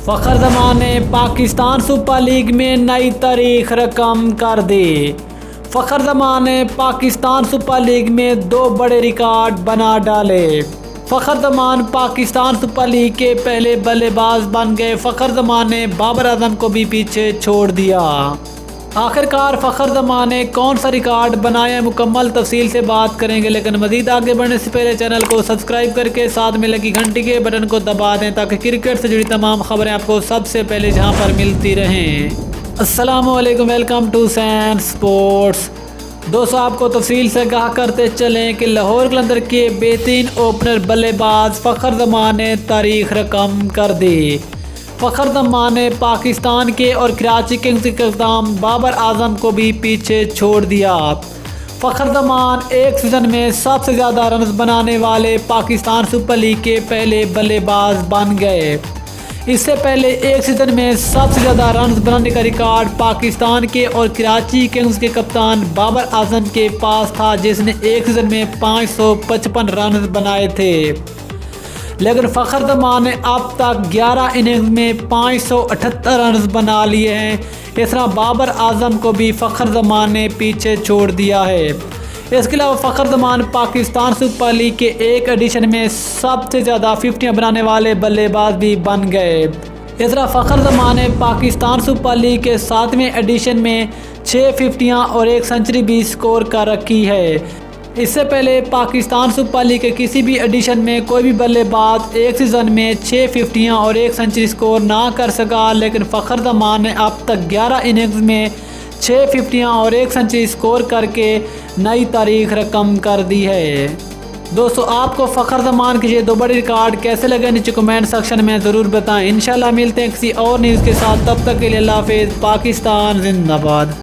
فخر زمان نے Pakistan super league میں نئی تاریخ رقم کر دی۔ فخر زمان نے پاکستان سپر لیگ میں 2 بڑے ریکارڈ بنا ڈالے۔ فخر زمان پاکستان سپر لیگ کے پہلے بلے باز بن گئے۔ فخر زمان نے بابر اعظم کو بھی پیچھے چھوڑ دیا۔ آخرکار فخر زمان نے کون سا ریکارڈ بنایا، مکمل تفصیل سے بات کریں گے، لیکن مزید آگے بڑھنے سے پہلے چینل کو سبسکرائب کر کے ساتھ میں لگی گھنٹی کے بٹن کو دبا دیں تاکہ کرکٹ سے جڑی تمام خبریں آپ کو سب سے پہلے جہاں پر ملتی رہیں۔ السلام علیکم، ویلکم ٹو سین سپورٹس۔ دوستو، آپ کو تفصیل سے کہا کرتے چلیں کہ لاہور قلندر کے بہترین اوپنر بلے باز فخر زمان نے تاریخ رقم کر دی۔ فخر زمان نے پاکستان کے اور کراچی کنگز کے کپتان بابر اعظم کو بھی پیچھے چھوڑ دیا۔ فخر زمان ایک سیزن میں سب سے زیادہ رنز بنانے والے پاکستان سپر لیگ کے پہلے بلے باز بن گئے۔ اس سے پہلے ایک سیزن میں سب سے زیادہ رنز بنانے کا ریکارڈ پاکستان کے اور کراچی کنگز کے کپتان بابر اعظم کے پاس تھا، جس نے ایک سیزن میں 555 رنز بنائے تھے، لیکن فخر زمان نے اب تک 11 اننگز میں 578 رنز بنا لیے ہیں۔ اس طرح بابر اعظم کو بھی فخر زمان نے پیچھے چھوڑ دیا ہے۔ اس کے علاوہ فخر زمان پاکستان سپر لیگ کے ایک ایڈیشن میں سب سے زیادہ 50 بنانے والے بلے باز بھی بن گئے۔ اس طرح فخر زمان نے پاکستان سپر لیگ کے 7ویں ایڈیشن میں 6 50 اور 1 سنچری بھی سکور کر رکھی ہے۔ اس سے پہلے پاکستان سپر لیگ کے کسی بھی ایڈیشن میں کوئی بھی بلے باز ایک سیزن میں 6 50 اور 1 سنچری سکور نہ کر سکا، لیکن فخر زمان نے اب تک 11 اننگز میں 6 50 اور 1 سنچری سکور کر کے نئی تاریخ رقم کر دی ہے۔ دوستو، آپ کو فخر زمان کے یہ 2 بڑے ریکارڈ کیسے لگے، نیچے کمنٹ سیکشن میں ضرور بتائیں۔ انشاءاللہ ملتے ہیں کسی اور نیوز کے ساتھ، تب تک کے لیے اللہ حافظ۔ پاکستان زندہ باد۔